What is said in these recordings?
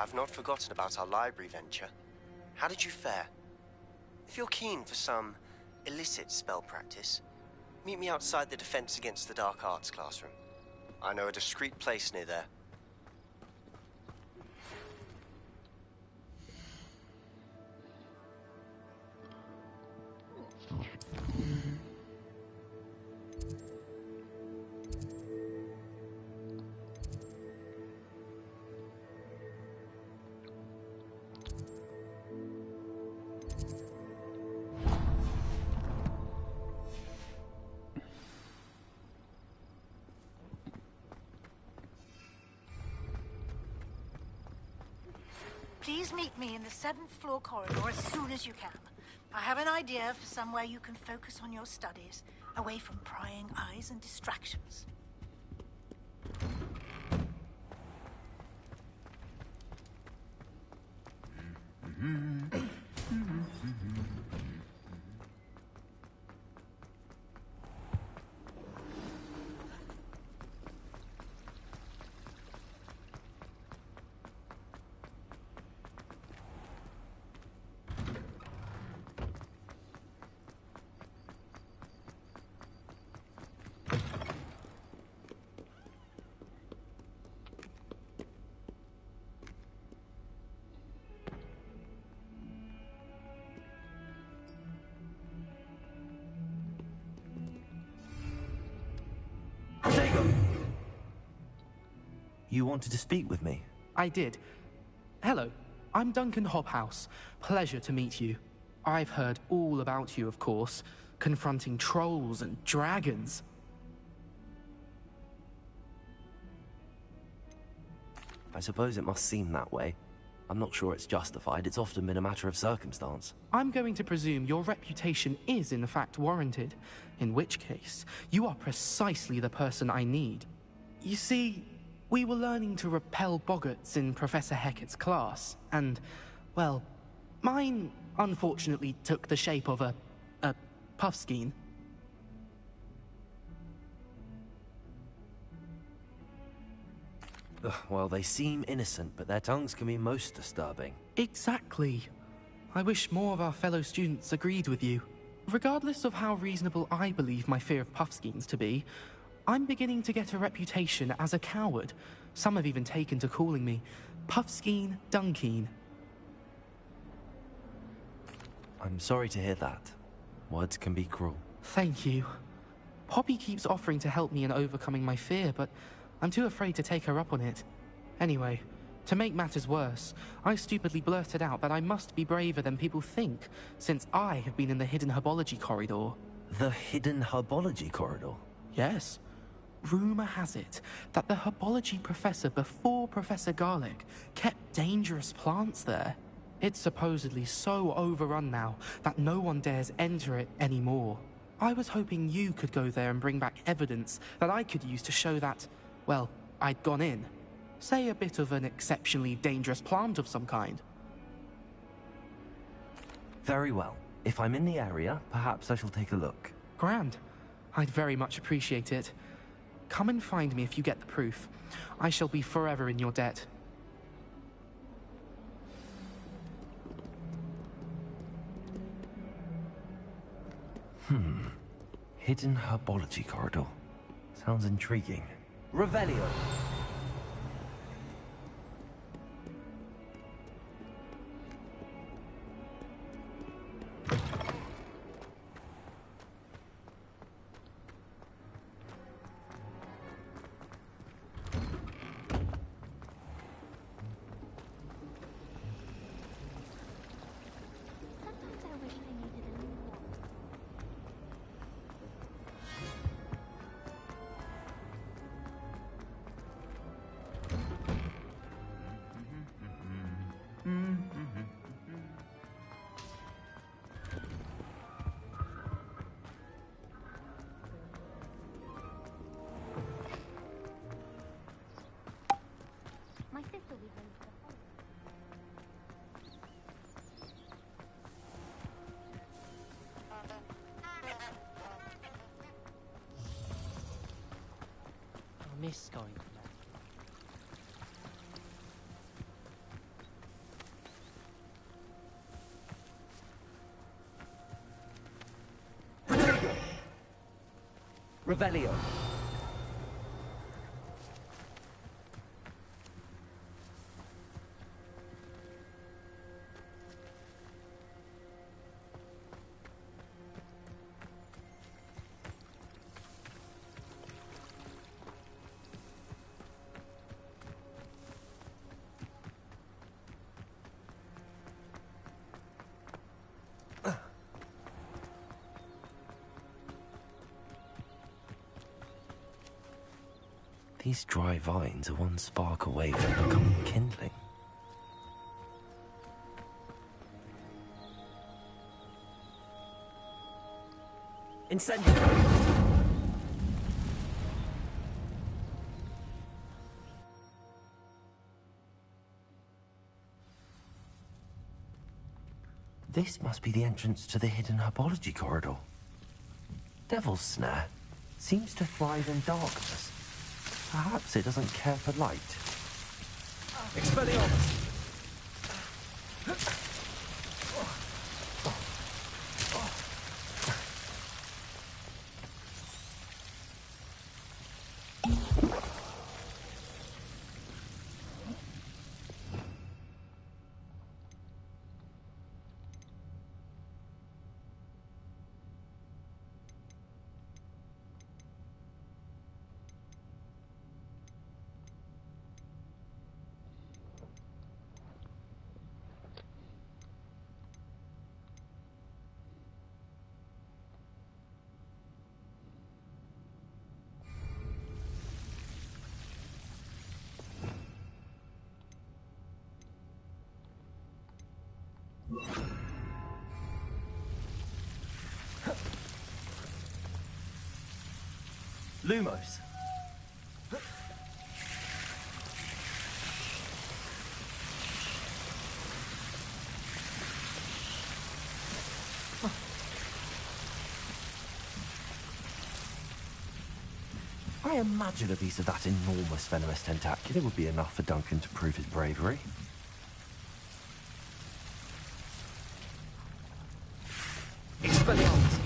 I've not forgotten about our library venture. How did you fare? If you're keen for some illicit spell practice, meet me outside the Defense Against the Dark Arts classroom. I know a discreet place near there. Please meet me in the 7th floor corridor as soon as you can. I have an idea for somewhere you can focus on your studies, away from prying eyes and distractions. You wanted to speak with me? I did. Hello, I'm Duncan Hobhouse. Pleasure to meet you. I've heard all about you, of course, confronting trolls and dragons. I suppose it must seem that way. I'm not sure it's justified. It's often been a matter of circumstance. I'm going to presume your reputation is in fact warranted, in which case, you are precisely the person I need. You see, we were learning to repel boggarts in Professor Hecat's class, and, well, mine unfortunately took the shape of a puffskein. Well, they seem innocent, but their tongues can be most disturbing. Exactly. I wish more of our fellow students agreed with you. Regardless of how reasonable I believe my fear of puffskeins to be, I'm beginning to get a reputation as a coward. Some have even taken to calling me Puffskeen Dunkeen. I'm sorry to hear that. Words can be cruel. Thank you. Poppy keeps offering to help me in overcoming my fear, but I'm too afraid to take her up on it. Anyway, to make matters worse, I stupidly blurted out that I must be braver than people think, since I have been in the hidden herbology corridor. The hidden herbology corridor? Yes. Rumor has it that the herbology professor before Professor Garlic kept dangerous plants there. It's supposedly so overrun now that no one dares enter it anymore. I was hoping you could go there and bring back evidence that I could use to show that, well, I'd gone in. Say a bit of an exceptionally dangerous plant of some kind. Very well. If I'm in the area, perhaps I shall take a look. Grand. I'd very much appreciate it. Come and find me if you get the proof. I shall be forever in your debt. Hidden herbology corridor. Sounds intriguing. Revelio! I miss going there. Revelio. These dry vines are one spark away from becoming kindling. Incendio! This must be the entrance to the hidden herbology corridor. Devil's Snare seems to thrive in darkness. Perhaps it doesn't care for light. Expelliarmus! Lumos. I imagine a piece of that enormous venomous tentacular would be enough for Duncan to prove his bravery. Expelliarmus!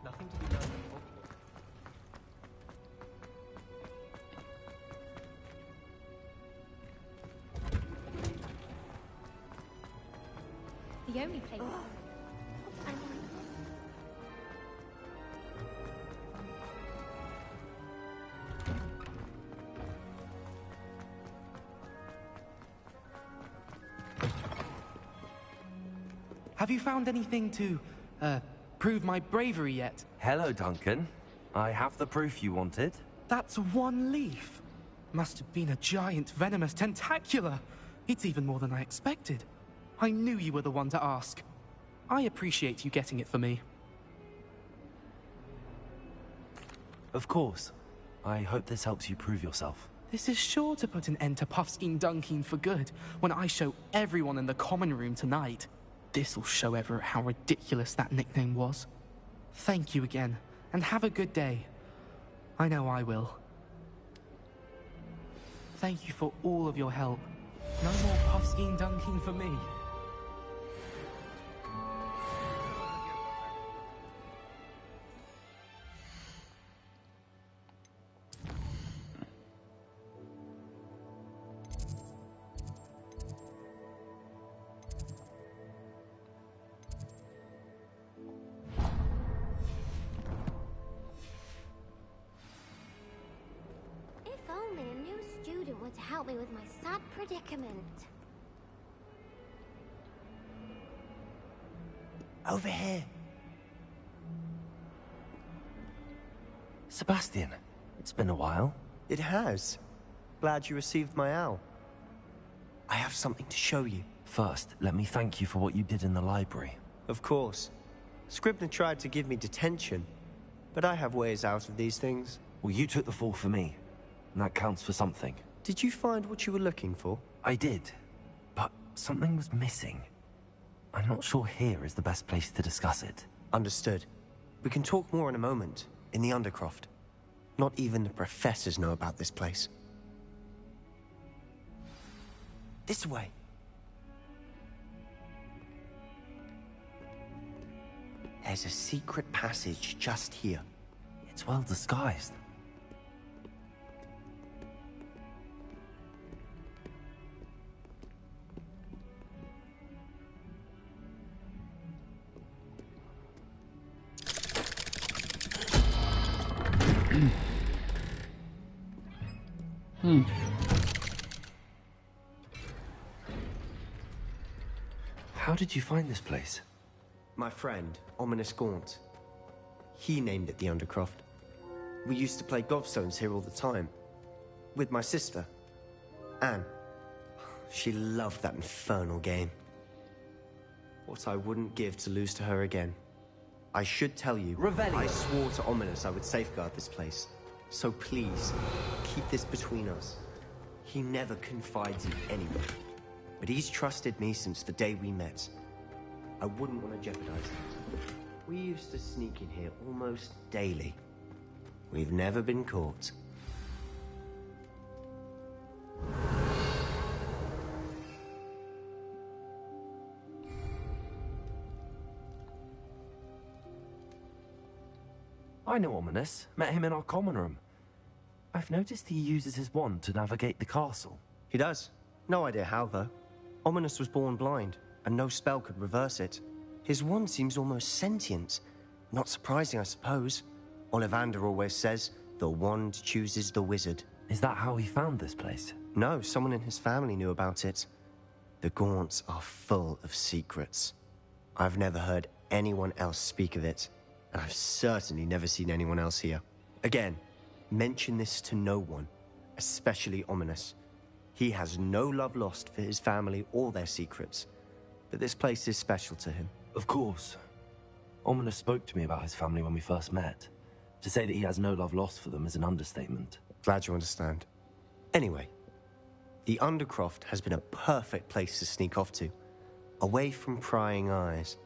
Nothing to be done in Hogwarts. The only place. Have you found anything to, prove my bravery yet? Hello, Duncan. I have the proof you wanted. That's one leaf. Must have been a giant venomous tentacular. It's even more than I expected. I knew you were the one to ask. I appreciate you getting it for me. Of course. I hope this helps you prove yourself. This is sure to put an end to Puffskein Dunkin for good when I show everyone in the common room tonight. This'll show Everett how ridiculous that nickname was. Thank you again, and have a good day. I know I will. Thank you for all of your help. No more Puffskein Dunkin for me. To help me with my sad predicament. Over here. Sebastian, it's been a while. It has. Glad you received my owl. I have something to show you. First, let me thank you for what you did in the library. Of course. Scribner tried to give me detention, but I have ways out of these things. Well, you took the fall for me, and that counts for something. Did you find what you were looking for? I did, but something was missing. I'm not sure here is the best place to discuss it. Understood. We can talk more in a moment, in the Undercroft. Not even the professors know about this place. This way. There's a secret passage just here. It's well disguised. How did you find this place? My friend, Ominous Gaunt. He named it the Undercroft. We used to play gobstones here all the time. With my sister, Anne. She loved that infernal game. What I wouldn't give to lose to her again. I should tell you, Revelio. I swore to Ominous I would safeguard this place. So please, keep this between us. He never confides in anyone. But he's trusted me since the day we met. I wouldn't want to jeopardize that. We used to sneak in here almost daily. We've never been caught. I know Ominous. Met him in our common room. I've noticed he uses his wand to navigate the castle. He does. No idea how, though. Ominous was born blind, and no spell could reverse it. His wand seems almost sentient. Not surprising, I suppose. Ollivander always says, the wand chooses the wizard. Is that how he found this place? No, someone in his family knew about it. The Gaunts are full of secrets. I've never heard anyone else speak of it, and I've certainly never seen anyone else here. Again, mention this to no one, especially Ominous. He has no love lost for his family or their secrets, but this place is special to him. Of course. Ominous spoke to me about his family when we first met. To say that he has no love lost for them is an understatement. Glad you understand. Anyway, the Undercroft has been a perfect place to sneak off to, away from prying eyes,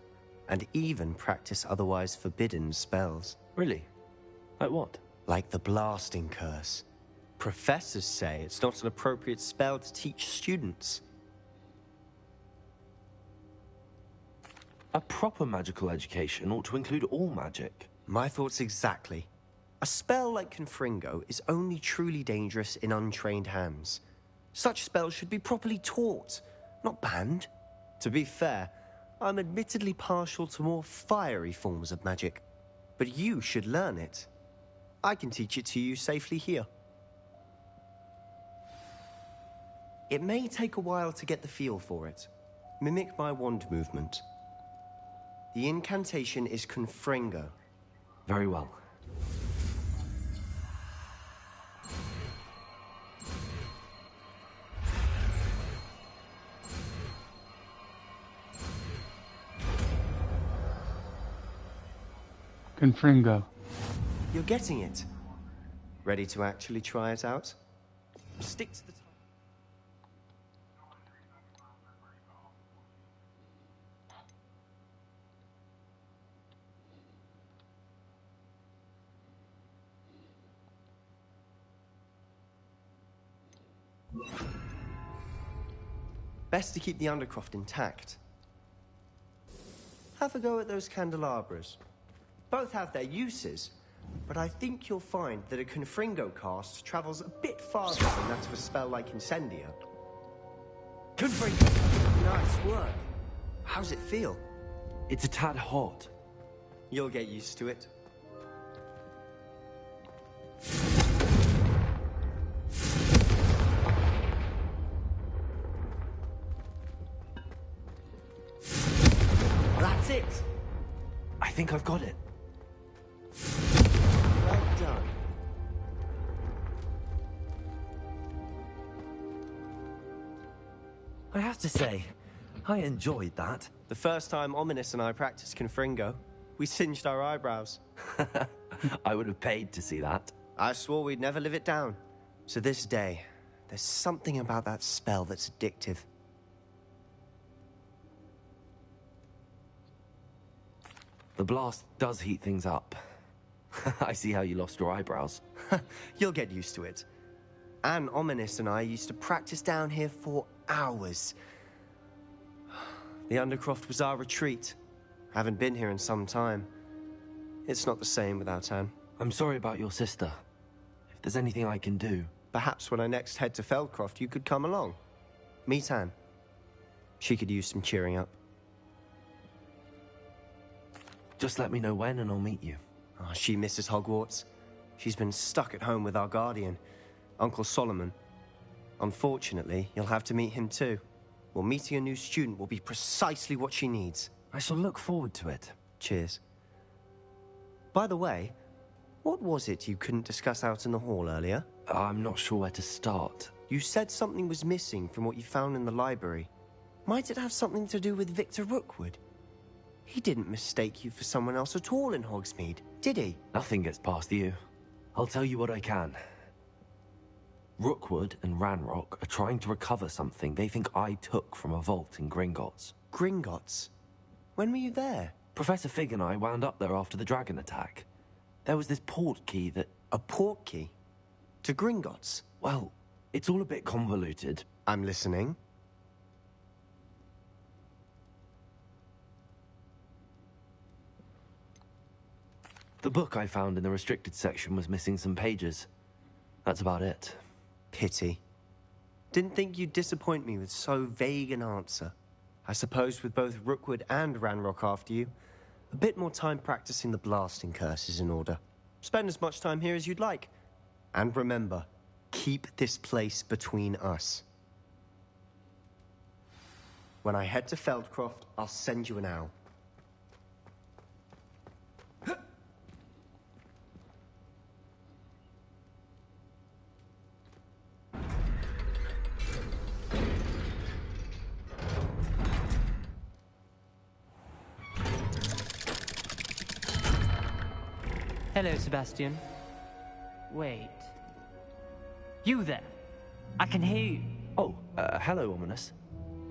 and even practice otherwise forbidden spells. Really? Like what? Like the blasting curse. Professors say it's not an appropriate spell to teach students. A proper magical education ought to include all magic. My thoughts exactly. A spell like Confringo is only truly dangerous in untrained hands. Such spells should be properly taught, not banned. To be fair, I'm admittedly partial to more fiery forms of magic, but you should learn it. I can teach it to you safely here. It may take a while to get the feel for it. Mimic my wand movement. The incantation is Confringo. Very well. Confringo. You're getting it. Ready to actually try it out? Stick to the... Best to keep the Undercroft intact. Have a go at those candelabras. Both have their uses, but I think you'll find that a Confringo cast travels a bit farther than that of a spell like Incendio. Confringo! Nice work. How's it feel? It's a tad hot. You'll get used to it. That's it! I think I've got it. Well done. I have to say, I enjoyed that. The first time Ominous and I practiced Confringo, we singed our eyebrows. I would have paid to see that. I swore we'd never live it down. To this day, there's something about that spell that's addictive. The blast does heat things up. I see how you lost your eyebrows. You'll get used to it. Anne, Ominous, and I used to practice down here for hours. The Undercroft was our retreat. Haven't been here in some time. It's not the same without Anne. I'm sorry about your sister. If there's anything I can do... Perhaps when I next head to Feldcroft, you could come along. Meet Anne. She could use some cheering up. Just let me know when and I'll meet you. Oh, she misses Hogwarts. She's been stuck at home with our guardian, Uncle Solomon. Unfortunately, you'll have to meet him too. Well, meeting a new student will be precisely what she needs. I shall look forward to it. Cheers. By the way, what was it you couldn't discuss out in the hall earlier? I'm not sure where to start. You said something was missing from what you found in the library. Might it have something to do with Victor Rookwood? He didn't mistake you for someone else at all in Hogsmeade, did he? Nothing gets past you. I'll tell you what I can. Rookwood and Ranrock are trying to recover something they think I took from a vault in Gringotts. Gringotts? When were you there? Professor Fig and I wound up there after the dragon attack. There was this port key that... A port key? To Gringotts? Well, it's all a bit convoluted. I'm listening. The book I found in the restricted section was missing some pages. That's about it. Pity. Didn't think you'd disappoint me with so vague an answer. I suppose with both Rookwood and Ranrock after you, a bit more time practicing the blasting curse is in order. Spend as much time here as you'd like. And remember, keep this place between us. When I head to Feldcroft, I'll send you an owl. Hello, Sebastian. Wait. You there? I can hear you. Oh, hello, Ominous.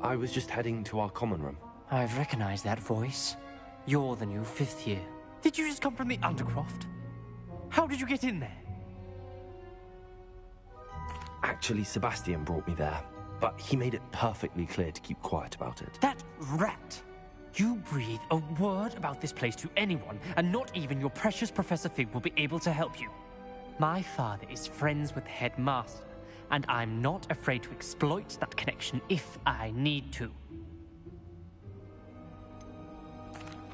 I was just heading to our common room. I've recognized that voice. You're the new 5th year. Did you just come from the Undercroft? How did you get in there? Actually, Sebastian brought me there, but he made it perfectly clear to keep quiet about it. That rat! You breathe a word about this place to anyone, and not even your precious Professor Fig will be able to help you. My father is friends with the headmaster, and I'm not afraid to exploit that connection if I need to.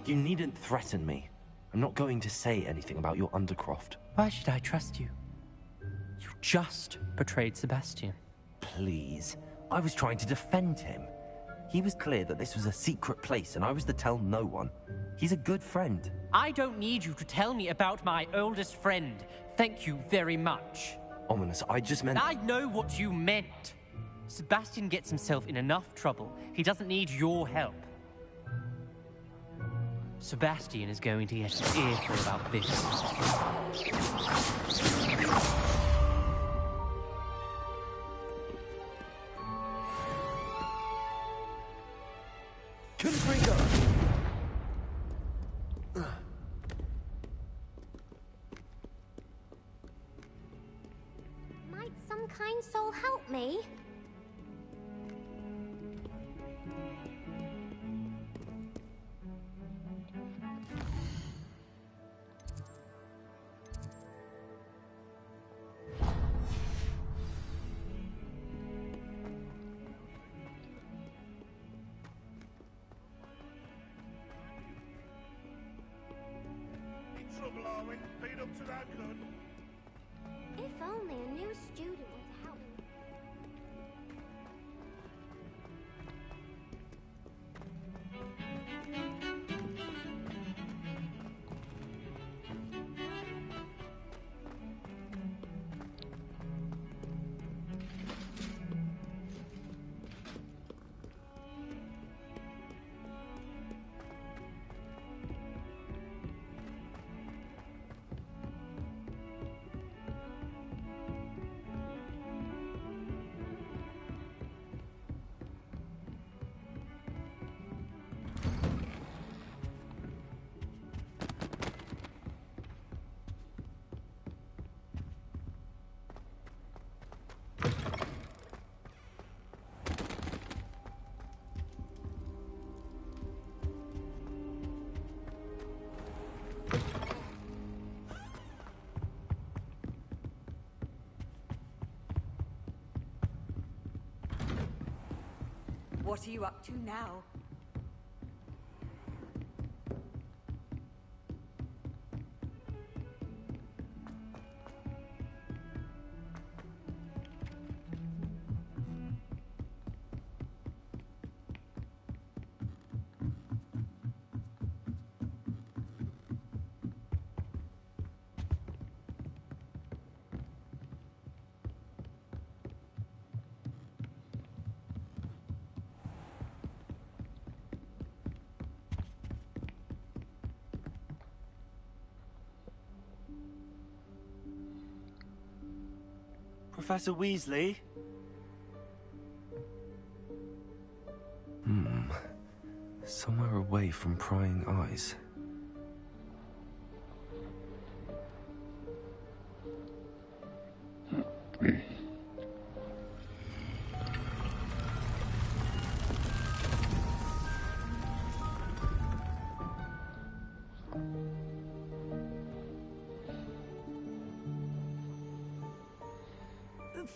You needn't threaten me. I'm not going to say anything about your Undercroft. Why should I trust you? You just betrayed Sebastian. Please. I was trying to defend him. He was clear that this was a secret place and I was to tell no one. He's a good friend. I don't need you to tell me about my oldest friend. Thank you very much. Ominous, I just meant... I know what you meant. Sebastian gets himself in enough trouble. He doesn't need your help. Sebastian is going to get an earful about this. Might some kind soul help me? Trouble, are we? Been up to that good? If only a new student would help me. What are you up to now? Professor Weasley? Somewhere away from prying eyes.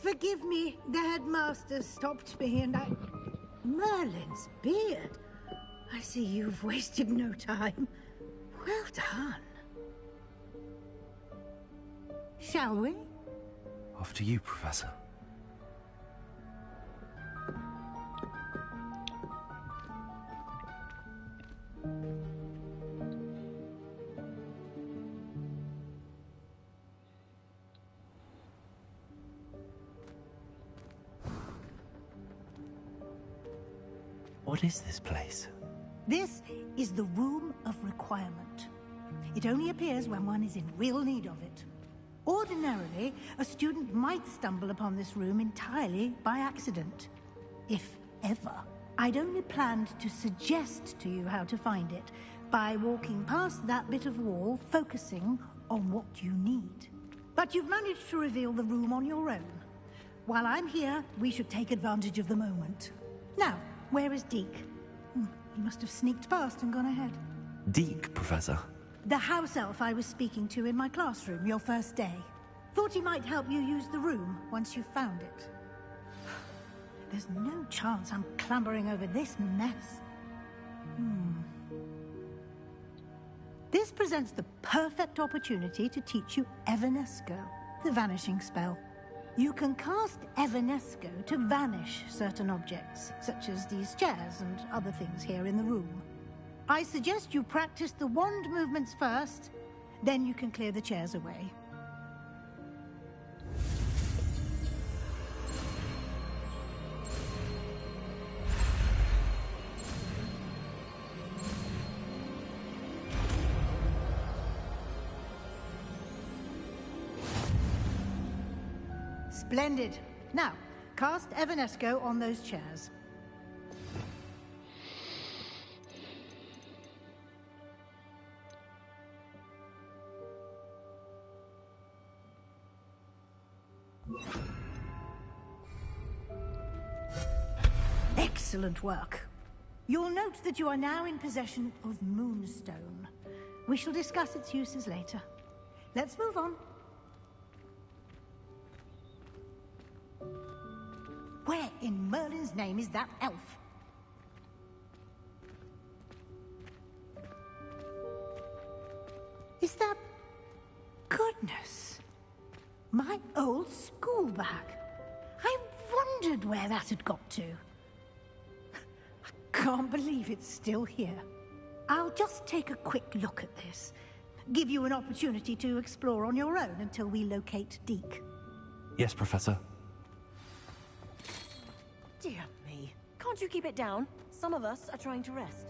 Forgive me, the headmaster stopped me and I... Merlin's beard. I see you've wasted no time. Well done. Shall we? After you, Professor. What is this place? This is the Room of Requirement. It only appears when one is in real need of it. Ordinarily, a student might stumble upon this room entirely by accident. If ever. I'd only planned to suggest to you how to find it by walking past that bit of wall, focusing on what you need. But you've managed to reveal the room on your own. While I'm here, we should take advantage of the moment. Now, where is Deke? He must have sneaked past and gone ahead. Deke, Professor. The house elf I was speaking to in my classroom your first day. Thought he might help you use the room once you found it. There's no chance I'm clambering over this mess. This presents the perfect opportunity to teach you Evanesco, the vanishing spell. You can cast Evanesco to vanish certain objects, such as these chairs and other things here in the room. I suggest you practice the wand movements first, then you can clear the chairs away. Splendid. Now, cast Evanesco on those chairs. Excellent work. You'll note that you are now in possession of Moonstone. We shall discuss its uses later. Let's move on. Where in Merlin's name is that elf? Is that... Goodness. My old school bag. I wondered where that had got to. I can't believe it's still here. I'll just take a quick look at this. Give you an opportunity to explore on your own until we locate Deke. Yes, Professor. Dear me. Can't you keep it down? Some of us are trying to rest.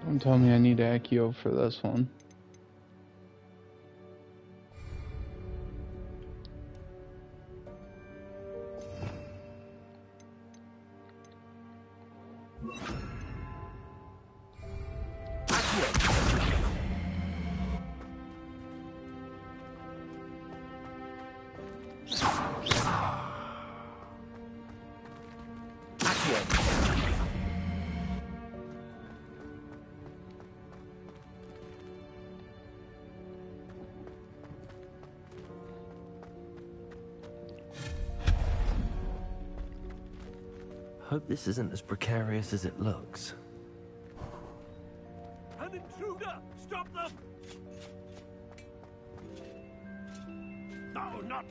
Don't tell me I need Accio for this one. Hope this isn't as precarious as it looks. An intruder! Stop them! No, not...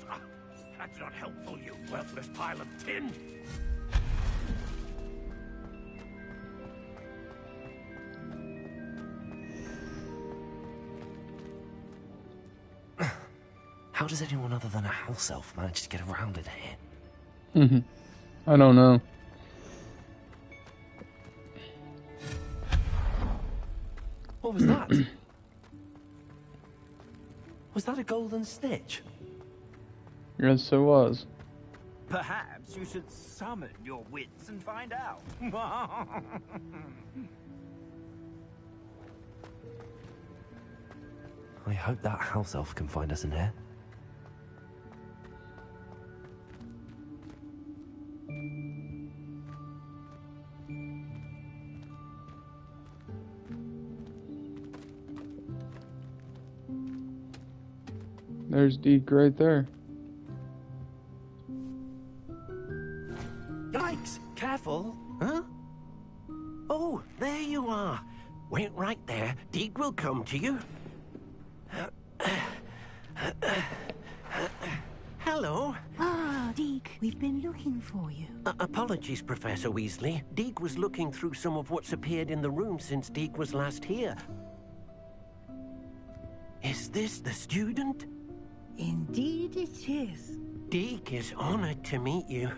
that's not helpful, you worthless pile of tin! How does anyone other than a house elf manage to get around in here? I don't know. What was that? Was that a golden snitch? Yes, it was. Perhaps you should summon your wits and find out. I hope that house elf can find us in here. There's Deke right there. Yikes! Careful! Huh? Oh, there you are. Wait right there. Deke will come to you. Hello. Ah, Deke, we've been looking for you. Apologies, Professor Weasley. Deke was looking through some of what's appeared in the room since Deke was last here. Is this the student? Indeed it is. Deke is honored to meet you.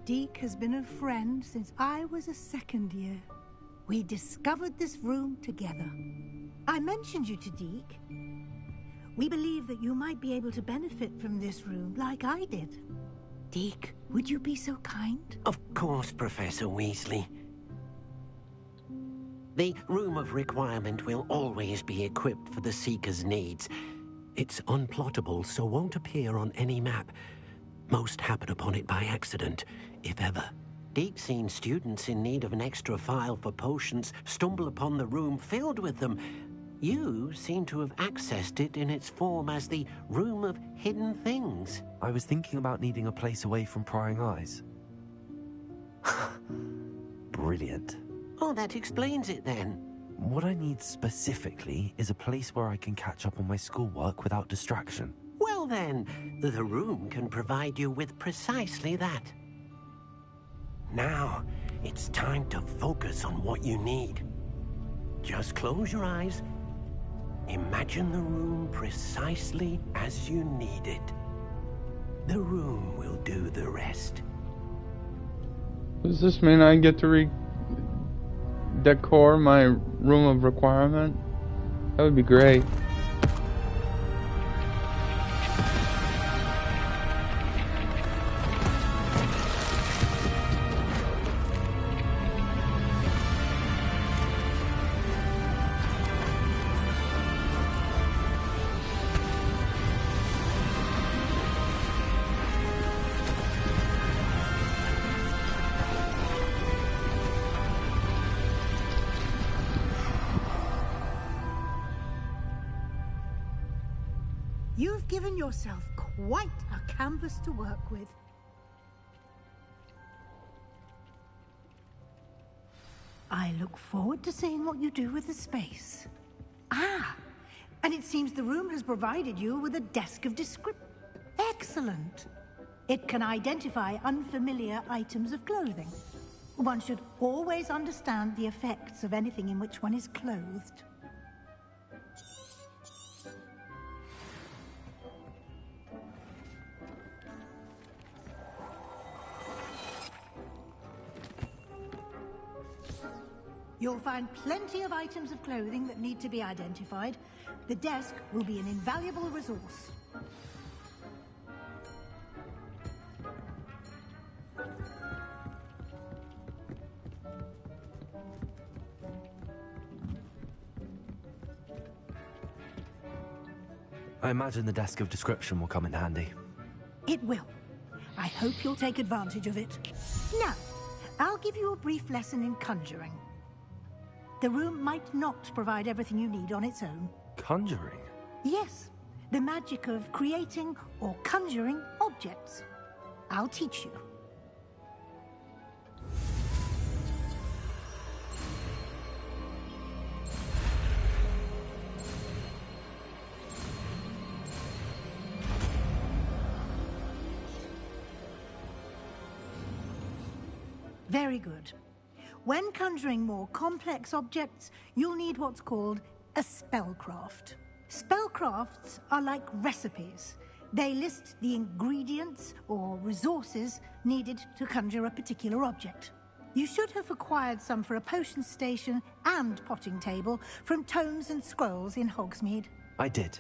Deke has been a friend since I was a second year. We discovered this room together. I mentioned you to Deke. We believe that you might be able to benefit from this room like I did. Deke, would you be so kind? Of course, Professor Weasley. The Room of Requirement will always be equipped for the Seeker's needs. It's unplottable, so won't appear on any map. Most happen upon it by accident, if ever. Deke's seen students in need of an extra file for potions stumble upon the room filled with them. You seem to have accessed it in its form as the Room of Hidden Things. I was thinking about needing a place away from prying eyes. Brilliant. Oh, that explains it then. What I need specifically is a place where I can catch up on my schoolwork without distraction. Well then, the room can provide you with precisely that. Now, it's time to focus on what you need. Just close your eyes. Imagine the room precisely as you need it. The room will do the rest. Does this mean I get to decor my room of requirement? That would be great. You've given yourself quite a canvas to work with. I look forward to seeing what you do with the space. Ah, and it seems the room has provided you with a desk of description. Excellent. It can identify unfamiliar items of clothing. One should always understand the effects of anything in which one is clothed. You'll find plenty of items of clothing that need to be identified. The desk will be an invaluable resource. I imagine the desk of description will come in handy. It will. I hope you'll take advantage of it. Now, I'll give you a brief lesson in conjuring. The room might not provide everything you need on its own. Conjuring? Yes, the magic of creating or conjuring objects. I'll teach you. Very good. When conjuring more complex objects, you'll need what's called a spellcraft. Spellcrafts are like recipes. They list the ingredients or resources needed to conjure a particular object. You should have acquired some for a potion station and potting table from tomes and scrolls in Hogsmeade. I did.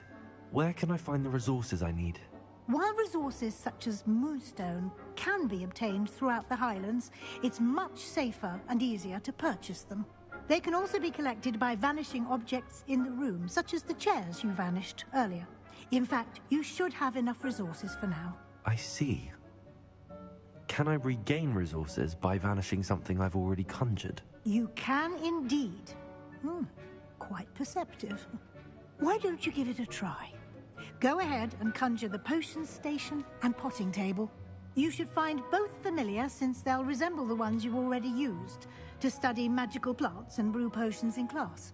Where can I find the resources I need? While resources such as Moonstone can be obtained throughout the Highlands, it's much safer and easier to purchase them. They can also be collected by vanishing objects in the room, such as the chairs you vanished earlier. In fact, you should have enough resources for now. I see. Can I regain resources by vanishing something I've already conjured? You can indeed. Quite perceptive. Why don't you give it a try? Go ahead and conjure the potion station and potting table. You should find both familiar, since they'll resemble the ones you've already used to study magical plants and brew potions in class.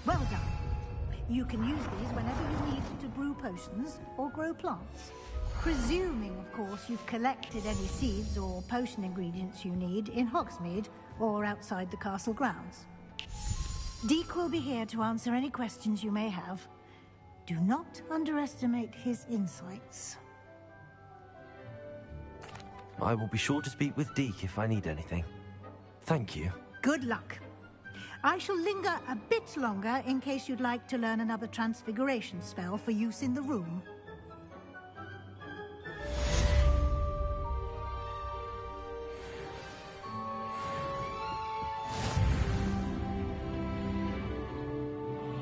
Well done. You can use these whenever you need to brew potions or grow plants. Presuming, of course, you've collected any seeds or potion ingredients you need in Hogsmeade or outside the castle grounds. Deek will be here to answer any questions you may have. Do not underestimate his insights. I will be sure to speak with Deek if I need anything. Thank you. Good luck. I shall linger a bit longer in case you'd like to learn another transfiguration spell for use in the room.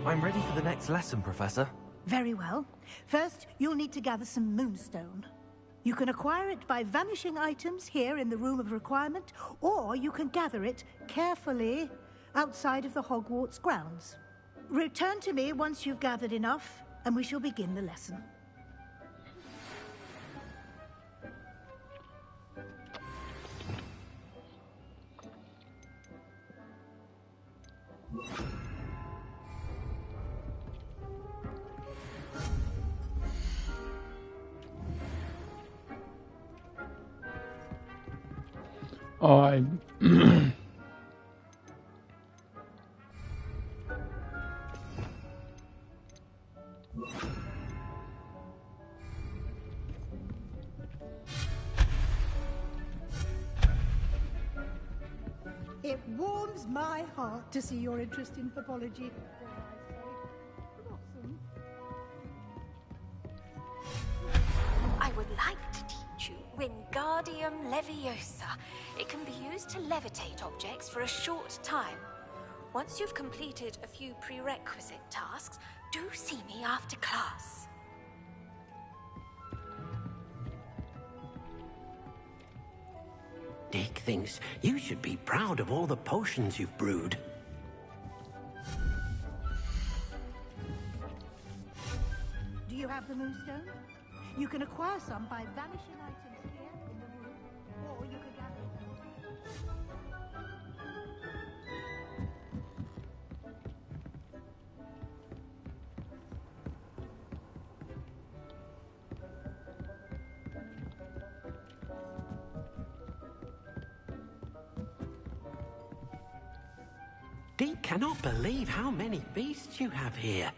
I'm ready for the next lesson, Professor. Very well. First, you'll need to gather some Moonstone. You can acquire it by vanishing items here in the Room of Requirement, or you can gather it carefully outside of the Hogwarts grounds. Return to me once you've gathered enough, and we shall begin the lesson. Oh, It warms my heart to see your interest in herbology. I would like to teach you Wingardium Leviosa. It can be used to levitate objects for a short time. Once you've completed a few prerequisite tasks, do see me after class. Dick thinks you should be proud of all the potions you've brewed. Do you have the moonstone? You can acquire some by vanishing items here in the room, or you can gather them. Deke cannot believe how many beasts you have here.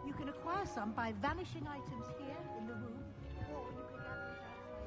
You can acquire some by vanishing items here in the room, or you can gather it outside.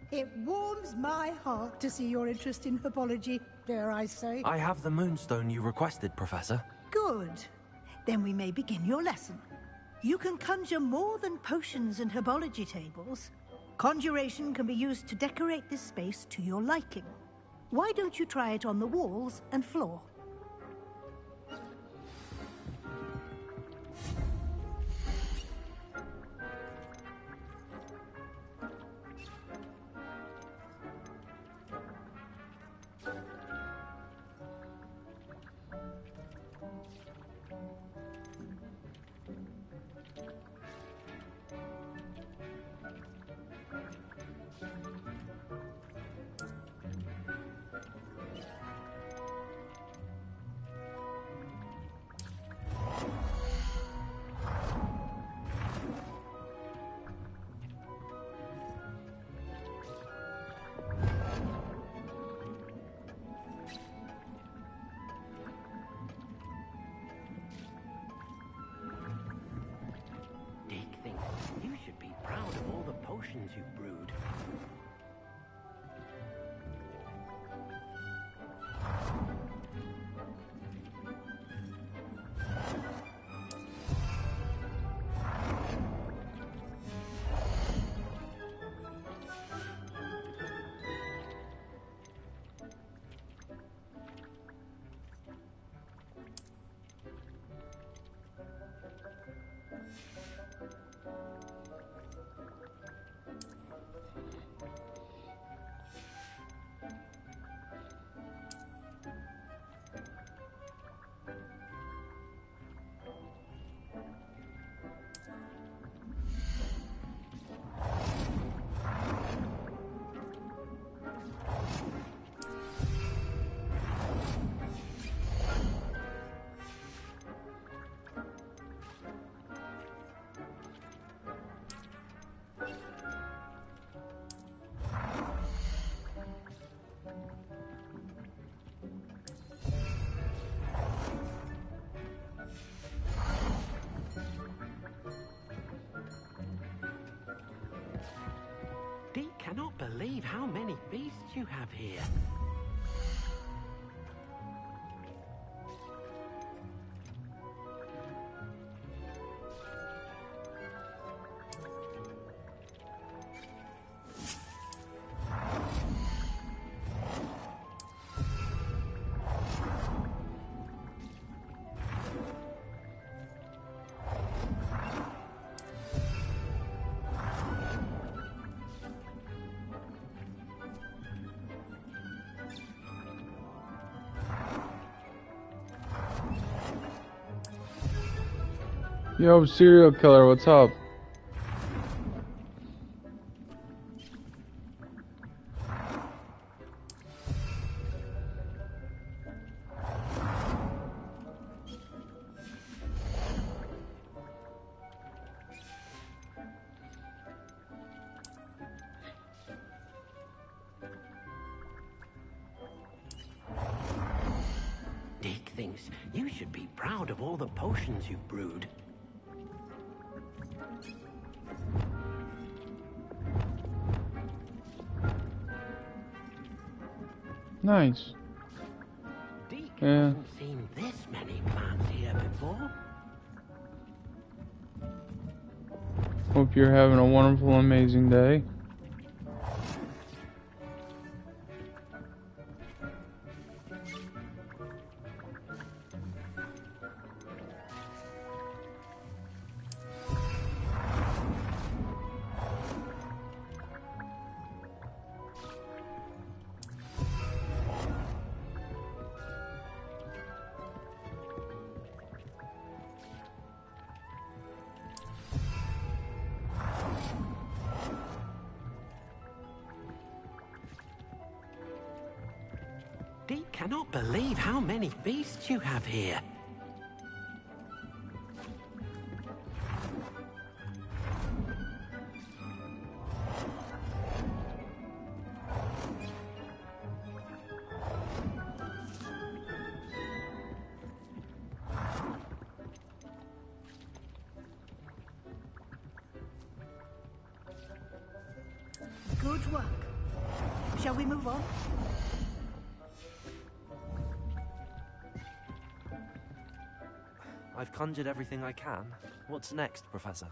It warms my heart to see your interest in herbology, dare I say. I have the moonstone you requested, Professor. Good. Then we may begin your lesson. You can conjure more than potions and herbology tables. Conjuration can be used to decorate this space to your liking. Why don't you try it on the walls and floor? potions you've brewed. believe how many beasts you have here. Yo, serial killer, what's up? Dick thinks you should be proud of all the potions you've brewed. Nice. Deke Yeah. hasn't seen this many plants here before. Hope you're having a wonderful, amazing day. Deke cannot believe how many beasts you have here. Good work. Shall we move on? I've conjured everything I can. What's next, Professor?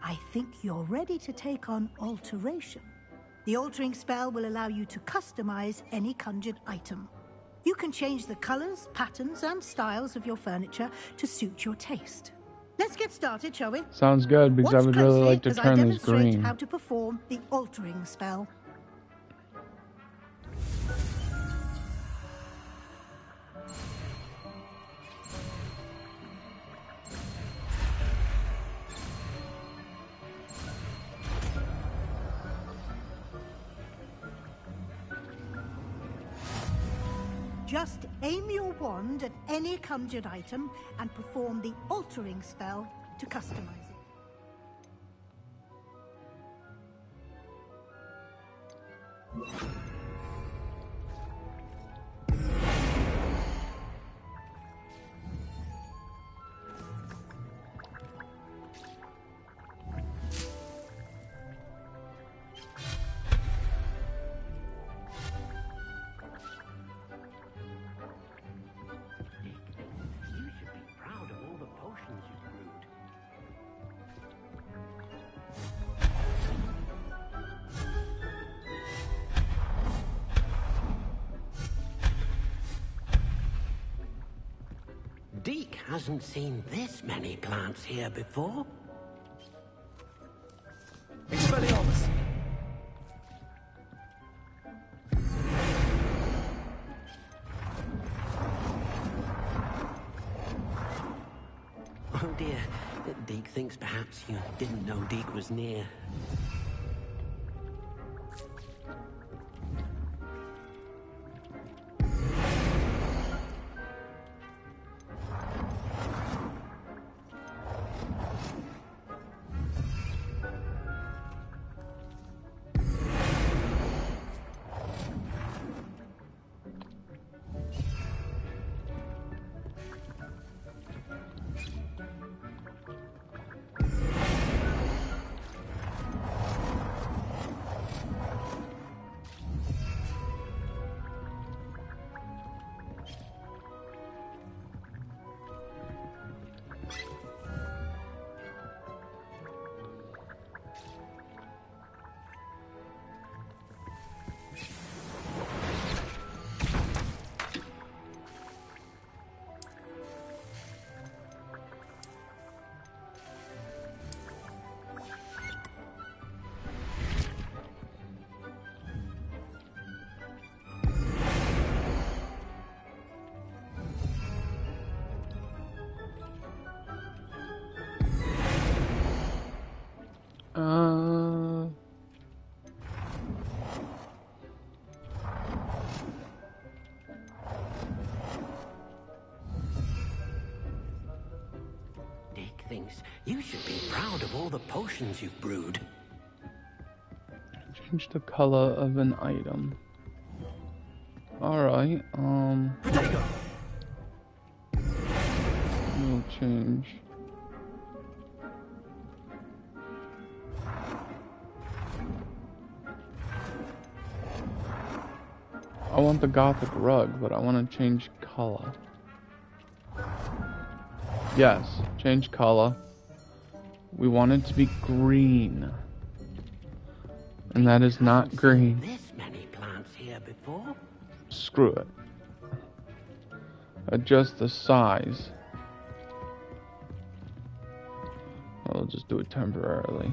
I think you're ready to take on alteration. The altering spell will allow you to customize any conjured item. You can change the colors, patterns, and styles of your furniture to suit your taste. Let's get started, shall we? Sounds good, because I Watch would really closely like to as I turn these demonstrate green. how to perform the altering spell. Just aim your wand at any conjured item and perform the altering spell to customize it. You should be proud of all the potions you've brewed. Deke hasn't seen this many plants here before. Expelliarmus! Oh dear, Deke thinks perhaps you didn't know Deke was near. You should be proud of all the potions you've brewed. Change the color of an item. Alright, we'll change. I want the gothic rug, but I want to change color. Yes, change color. We want it to be green. And that is not green. This many plants here before? Screw it. Adjust the size. I'll just do it temporarily.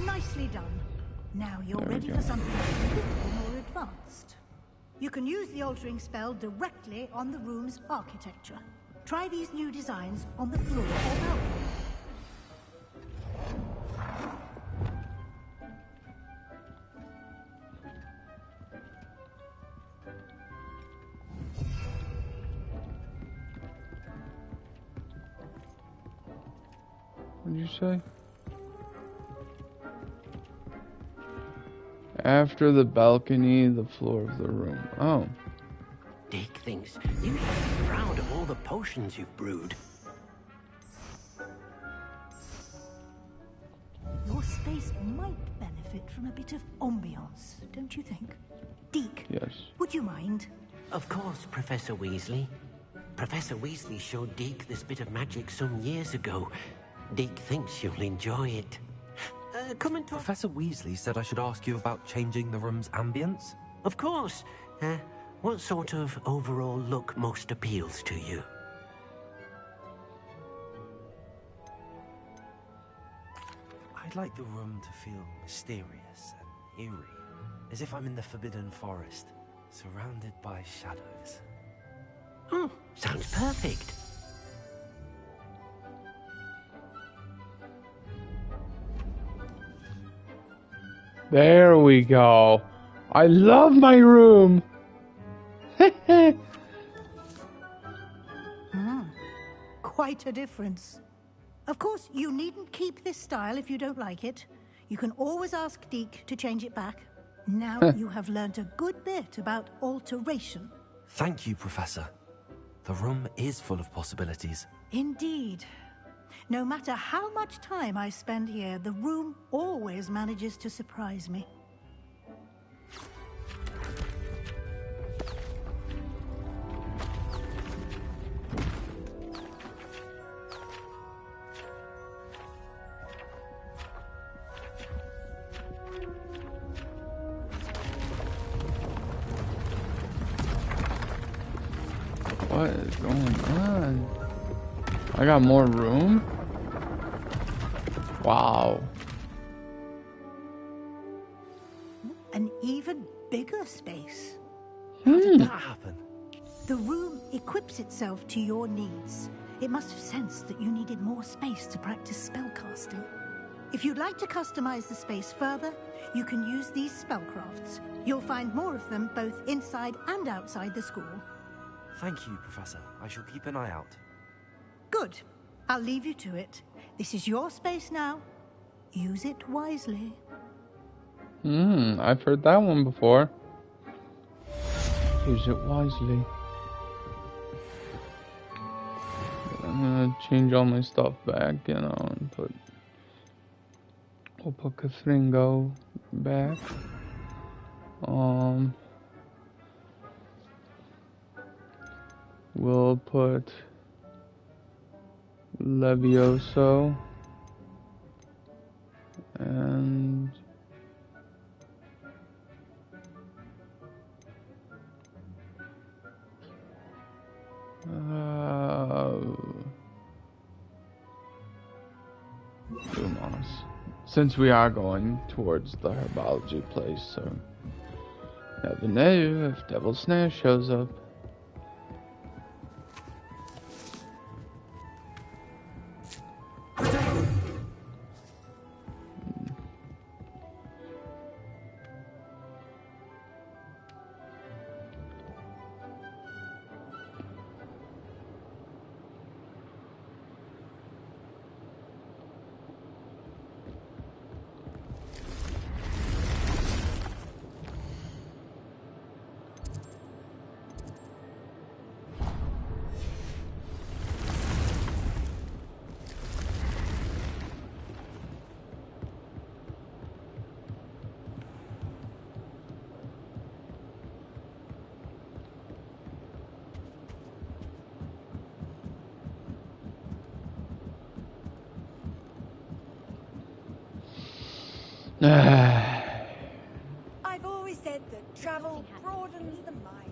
Nicely done. Now you're ready for something a little more advanced. You can use the altering spell directly on the room's architecture. Try these new designs on the floor or balcony. What did you say? After the balcony, the floor of the room. Oh. Dick thinks you should be proud of all the potions you've brewed. Your space might benefit from a bit of ambiance, don't you think? Deke, yes. Would you mind? Of course, Professor Weasley. Professor Weasley showed Deke this bit of magic some years ago. Deke thinks you'll enjoy it. Come and talk. Professor Weasley said I should ask you about changing the room's ambience. Of course. What sort of overall look most appeals to you? I'd like the room to feel mysterious and eerie, as if I'm in the Forbidden Forest, surrounded by shadows. Oh, sounds perfect. There we go. I love my room. Quite a difference. Of course, you needn't keep this style if you don't like it. You can always ask Deke to change it back. Now you have learned a good bit about alteration. Thank you, Professor. The room is full of possibilities. Indeed. No matter how much time I spend here, the room always manages to surprise me. What is going on? I got more room? Wow. An even bigger space. How did that happen? The room equips itself to your needs. It must have sensed that you needed more space to practice spellcasting. If you'd like to customize the space further, you can use these spellcrafts. You'll find more of them both inside and outside the school. Thank you, Professor. I shall keep an eye out. Good. I'll leave you to it. This is your space now. Use it wisely. I've heard that one before. Use it wisely. I'm gonna change all my stuff back, you know, and we'll put Kafringo back. We'll put Levioso and Lumos. Since we are going towards the herbology place, so never know if Devil Snare shows up. I've always said that travel broadens the mind.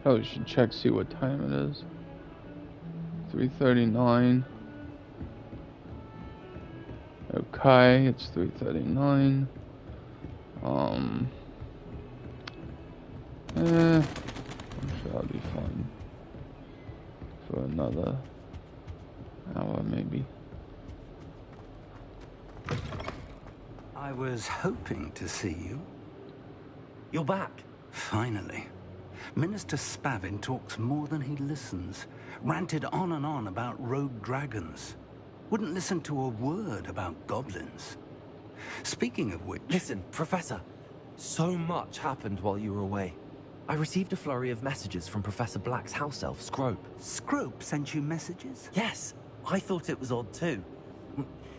Probably should check, see what time it is. 3:39. Okay, it's 3:39. I'm sure that'll be fun for another hour, maybe. I was hoping to see you. You're back. Finally. Minister Spavin talks more than he listens. Ranted on and on about rogue dragons. Wouldn't listen to a word about goblins. Speaking of which... Listen, Professor. So much happened while you were away. I received a flurry of messages from Professor Black's house elf, Scrope. Scrope sent you messages? Yes. I thought it was odd too.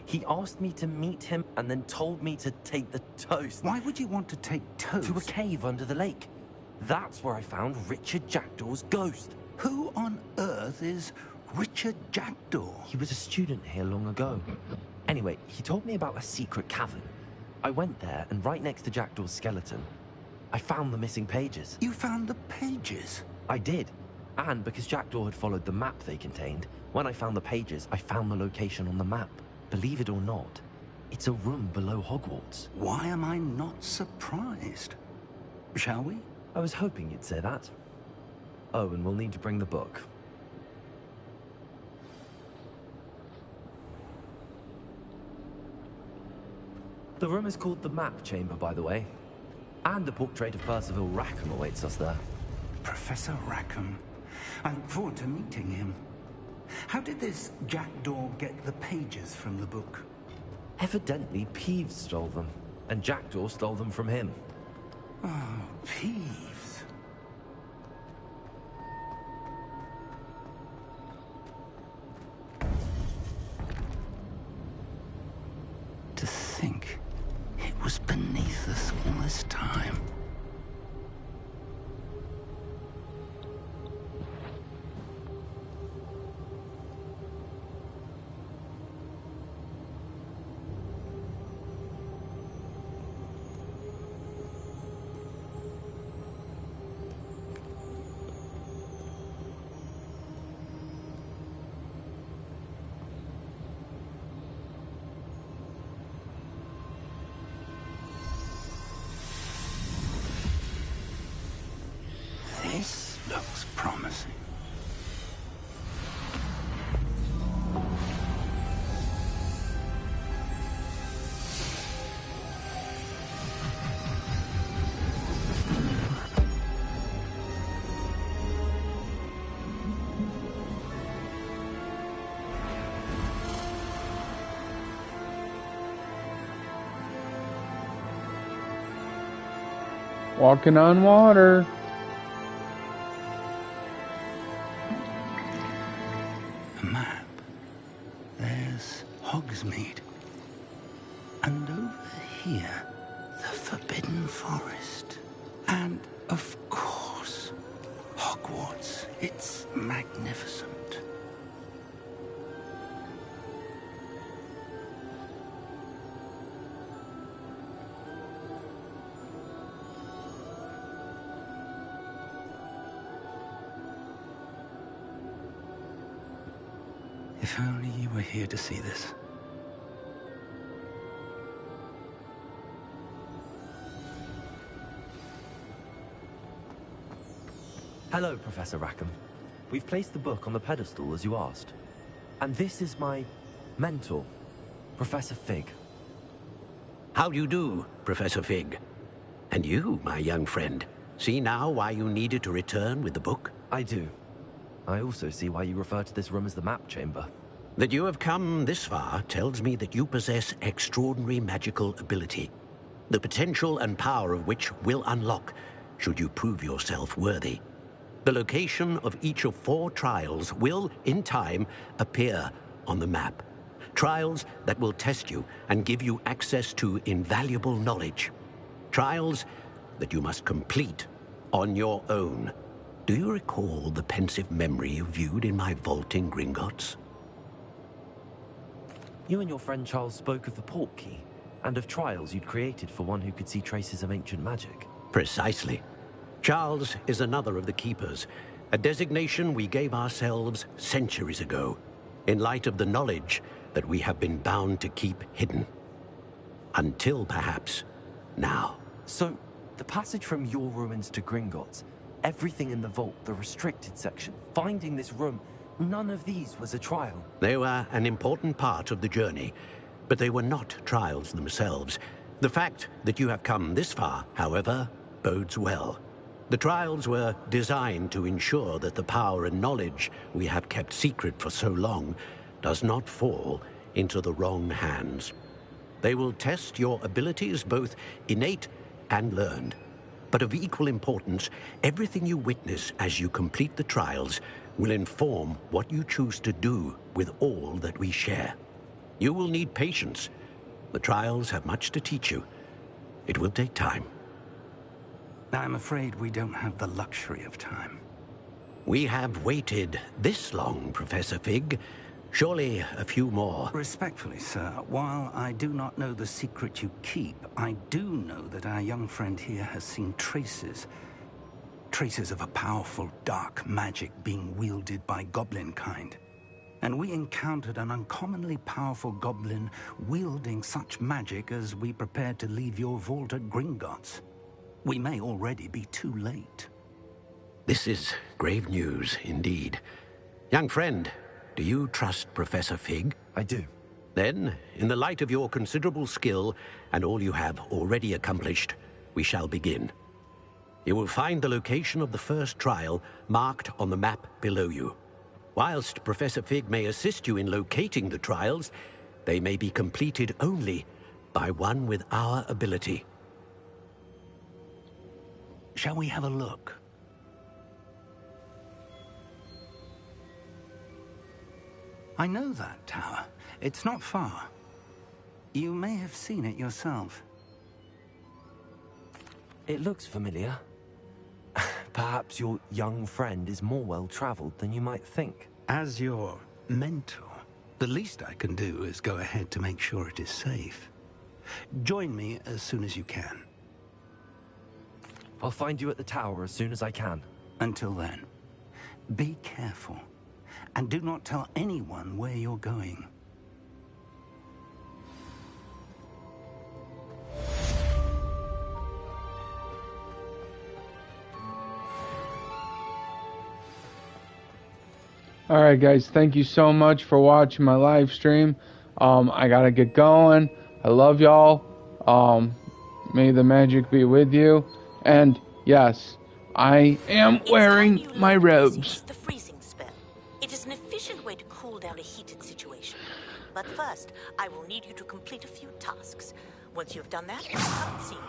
He asked me to meet him and then told me to take the toast. Why would you want to take toast? To a cave under the lake. That's where I found Richard Jackdaw's ghost. Who on earth is Richard Jackdaw? He was a student here long ago. Anyway, he told me about a secret cavern. I went there, and right next to Jackdaw's skeleton, I found the missing pages. You found the pages? I did. And because Jackdaw had followed the map they contained, when I found the pages, I found the location on the map. Believe it or not, it's a room below Hogwarts. Why am I not surprised? Shall we? I was hoping you'd say that. Oh, and we'll need to bring the book. The room is called the Map Chamber, by the way. And a portrait of Percival Rackham awaits us there. Professor Rackham. I look forward to meeting him. How did this Jackdaw get the pages from the book? Evidently, Peeves stole them, and Jackdaw stole them from him. Oh, Peeves. To think it was beneath us all this time. This looks promising. Walking on water. A map. There's Hogsmeade. And over here, the Forbidden Forest. And, of course, Hogwarts. It's magnificent. If only you were here to see this. Hello, Professor Rackham. We've placed the book on the pedestal as you asked. And this is my mentor, Professor Fig. How do you do, Professor Fig? And you, my young friend, see now why you needed to return with the book? I do. I also see why you refer to this room as the map chamber. That you have come this far tells me that you possess extraordinary magical ability, the potential and power of which will unlock should you prove yourself worthy. The location of each of 4 trials will, in time, appear on the map. Trials that will test you and give you access to invaluable knowledge. Trials that you must complete on your own. Do you recall the pensive memory you viewed in my vault in Gringotts? You and your friend Charles spoke of the port key, and of trials you'd created for one who could see traces of ancient magic. Precisely. Charles is another of the Keepers, a designation we gave ourselves centuries ago, in light of the knowledge that we have been bound to keep hidden. Until, perhaps, now. So, the passage from your ruins to Gringotts, everything in the vault, the restricted section, finding this room, none of these was a trial. They were an important part of the journey, but they were not trials themselves. The fact that you have come this far, however, bodes well. The trials were designed to ensure that the power and knowledge we have kept secret for so long does not fall into the wrong hands. They will test your abilities, both innate and learned. But of equal importance, everything you witness as you complete the trials will inform what you choose to do with all that we share. You will need patience. The trials have much to teach you. It will take time. I'm afraid we don't have the luxury of time. We have waited this long, Professor Fig. Surely a few more. Respectfully, sir, while I do not know the secret you keep, I do know that our young friend here has seen traces of a powerful dark magic being wielded by goblin kind. And we encountered an uncommonly powerful goblin wielding such magic as we prepared to leave your vault at Gringotts. We may already be too late. This is grave news, indeed. Young friend, do you trust Professor Fig? I do. Then, in the light of your considerable skill and all you have already accomplished, we shall begin. You will find the location of the first trial marked on the map below you. Whilst Professor Fig may assist you in locating the trials, they may be completed only by one with our ability. Shall we have a look? I know that tower. It's not far. You may have seen it yourself. It looks familiar. Perhaps your young friend is more well-traveled than you might think. As your mentor, the least I can do is go ahead to make sure it is safe. Join me as soon as you can. I'll find you at the tower as soon as I can. Until then, be careful, and do not tell anyone where you're going. Alright guys, thank you so much for watching my live stream. I gotta get going. I love y'all. May the magic be with you. And yes, I am wearing my robes. The freezing spell. It is an efficient way to cool down a heated situation. But first, I will need you to complete a few tasks. Once you've done that, come and see me.